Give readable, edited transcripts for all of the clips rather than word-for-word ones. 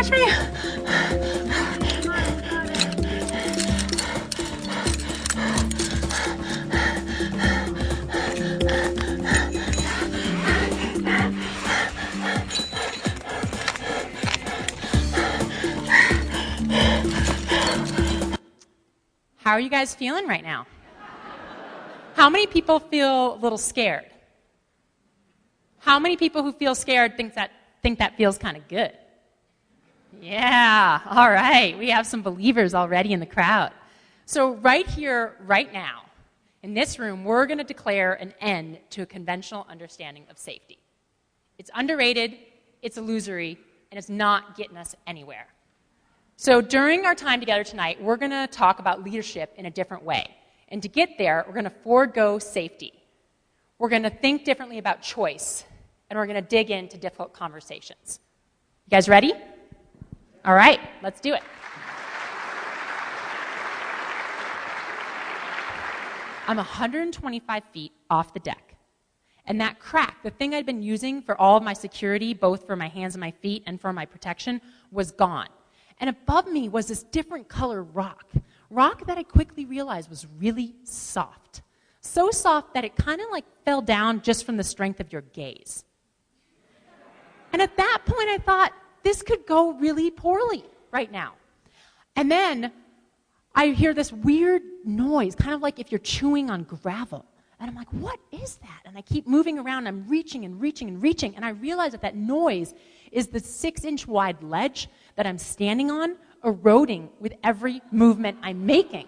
much for you. How are you guys feeling right now? How many people feel a little scared? How many people who feel scared think that feels kind of good? Yeah, all right. We have some believers already in the crowd. So right here, right now, in this room, we're going to declare an end to a conventional understanding of safety. It's underrated, it's illusory, and it's not getting us anywhere. So during our time together tonight, we're going to talk about leadership in a different way. And to get there, we're going to forego safety. We're going to think differently about choice. And we're going to dig into difficult conversations. You guys ready? All right, let's do it. I'm 125 feet off the deck. And that crack, the thing I'd been using for all of my security, both for my hands and my feet and for my protection, was gone. And above me was this different color rock that I quickly realized was really soft. So soft that it kind of like fell down just from the strength of your gaze. And at that point I thought, this could go really poorly right now. And then I hear this weird noise, kind of like if you're chewing on gravel. And I'm like, what is that? And I keep moving around, I'm reaching and reaching and reaching, and I realize that noise is the 6-inch wide ledge that I'm standing on, eroding with every movement I'm making.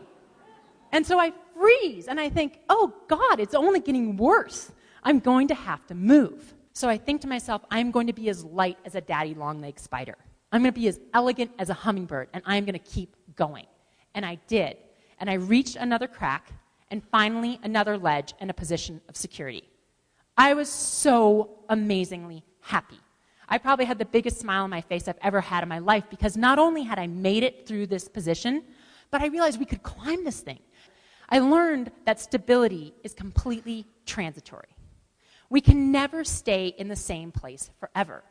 And so I freeze, and I think, oh God, it's only getting worse. I'm going to have to move. So I think to myself, I'm going to be as light as a daddy long-legged spider. I'm going to be as elegant as a hummingbird, and I'm going to keep going. And I did. And I reached another crack, and finally another ledge and a position of security. I was so amazingly happy. I probably had the biggest smile on my face I've ever had in my life because not only had I made it through this position, but I realized we could climb this thing. I learned that stability is completely transitory. We can never stay in the same place forever.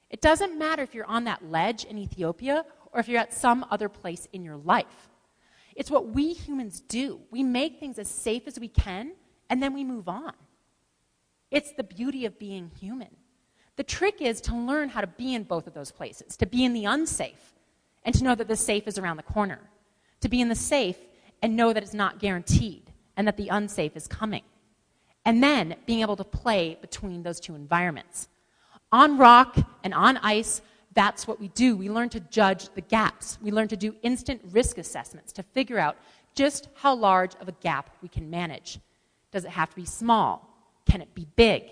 It doesn't matter if you're on that ledge in Ethiopia or if you're at some other place in your life. It's what we humans do. We make things as safe as we can, and then we move on. It's the beauty of being human. The trick is to learn how to be in both of those places, to be in the unsafe, and to know that the safe is around the corner. To be in the safe and know that it's not guaranteed, and that the unsafe is coming. And then being able to play between those two environments. On rock and on ice, that's what we do. We learn to judge the gaps. We learn to do instant risk assessments to figure out just how large of a gap we can manage. Does it have to be small? Can it be big?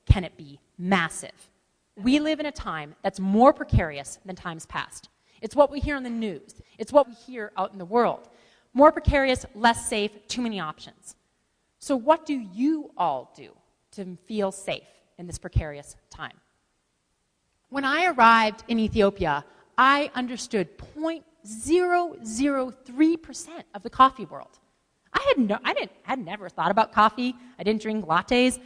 Can it be massive? We live in a time that's more precarious than times past. It's what we hear on the news. It's what we hear out in the world. More precarious, less safe, too many options. So what do you all do to feel safe in this precarious time? When I arrived in Ethiopia, I understood 0.003% of the coffee world. I had never thought about coffee. I didn't drink lattes.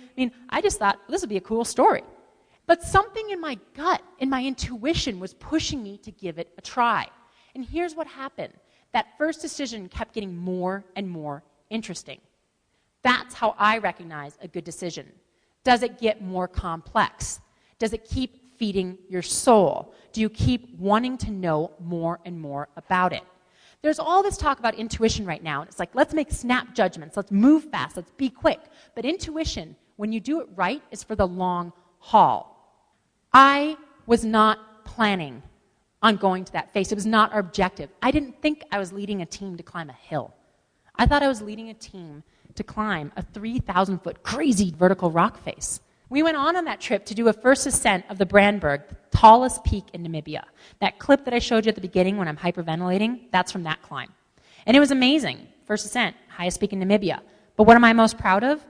I just thought, well, this would be a cool story. But something in my gut, in my intuition, was pushing me to give it a try. And here's what happened. That first decision kept getting more and more interesting. That's how I recognize a good decision. Does it get more complex? Does it keep feeding your soul? Do you keep wanting to know more and more about it? There's all this talk about intuition right now. And it's like, let's make snap judgments. Let's move fast. Let's be quick. But intuition, when you do it right, is for the long haul. I was not planning on going to that face. It was not our objective. I didn't think I was leading a team to climb a hill. I thought I was leading a team to climb a 3,000-foot crazy vertical rock face. We went on that trip to do a first ascent of the Brandberg, the tallest peak in Namibia. That clip that I showed you at the beginning when I'm hyperventilating, that's from that climb. And it was amazing. First ascent, highest peak in Namibia. But what am I most proud of?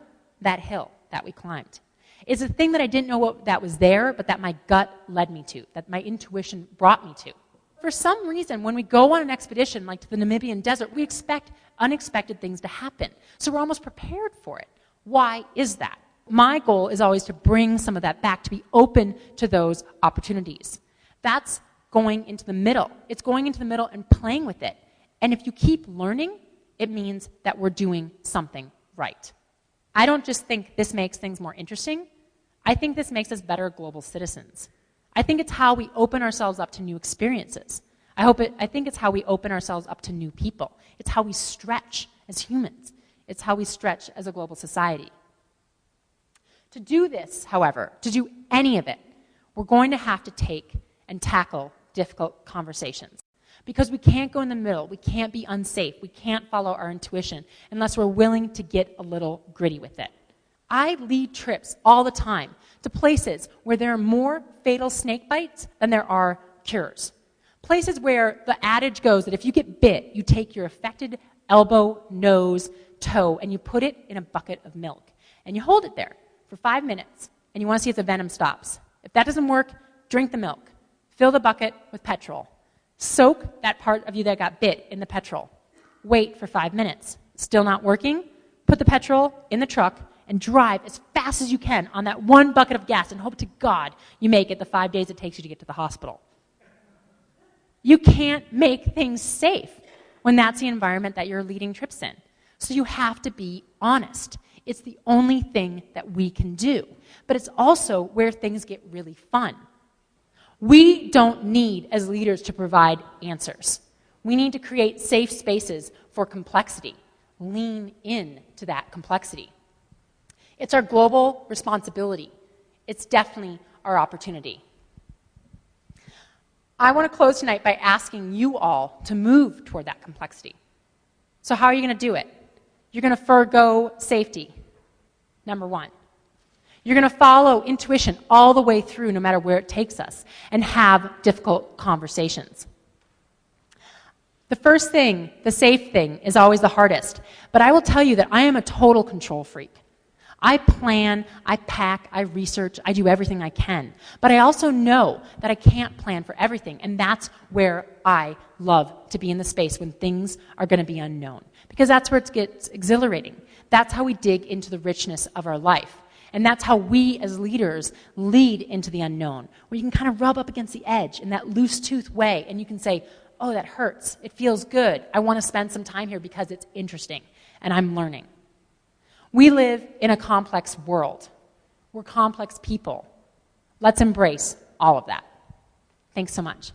That hill that we climbed. It's a thing that I didn't know what that was there, but that my gut led me to, that my intuition brought me to. For some reason, when we go on an expedition like to the Namibian desert, we expect unexpected things to happen. So we're almost prepared for it. Why is that? My goal is always to bring some of that back, to be open to those opportunities. That's going into the middle. It's going into the middle and playing with it. And if you keep learning, it means that we're doing something right. I don't just think this makes things more interesting. I think this makes us better global citizens. I think it's how we open ourselves up to new experiences. I think it's how we open ourselves up to new people. It's how we stretch as humans. It's how we stretch as a global society. To do this, however, to do any of it, we're going to have to take and tackle difficult conversations. Because we can't go in the middle. We can't be unsafe. We can't follow our intuition unless we're willing to get a little gritty with it. I lead trips all the time to places where there are more fatal snake bites than there are cures. Places where the adage goes that if you get bit, you take your affected elbow, nose, toe, and you put it in a bucket of milk. And you hold it there for 5 minutes, and you want to see if the venom stops. If that doesn't work, drink the milk. Fill the bucket with petrol. Soak that part of you that got bit in the petrol. Wait for 5 minutes. Still not working? Put the petrol in the truck and drive as fast as you can on that one bucket of gas and hope to God you make it the 5 days it takes you to get to the hospital. You can't make things safe when that's the environment that you're leading trips in. So you have to be honest. It's the only thing that we can do. But it's also where things get really fun. We don't need, as leaders, to provide answers. We need to create safe spaces for complexity. Lean in to that complexity. It's our global responsibility. It's definitely our opportunity. I want to close tonight by asking you all to move toward that complexity. So how are you going to do it? You're going to forego safety, number one. You're going to follow intuition all the way through, no matter where it takes us, and have difficult conversations. The first thing, the safe thing, is always the hardest. But I will tell you that I am a total control freak. I plan, I pack, I research, I do everything I can. But I also know that I can't plan for everything, and that's where I love to be in the space when things are going to be unknown. Because that's where it gets exhilarating. That's how we dig into the richness of our life. And that's how we as leaders lead into the unknown, where you can kind of rub up against the edge in that loose-tooth way, and you can say, oh, that hurts. It feels good. I want to spend some time here because it's interesting, and I'm learning. We live in a complex world. We're complex people. Let's embrace all of that. Thanks so much.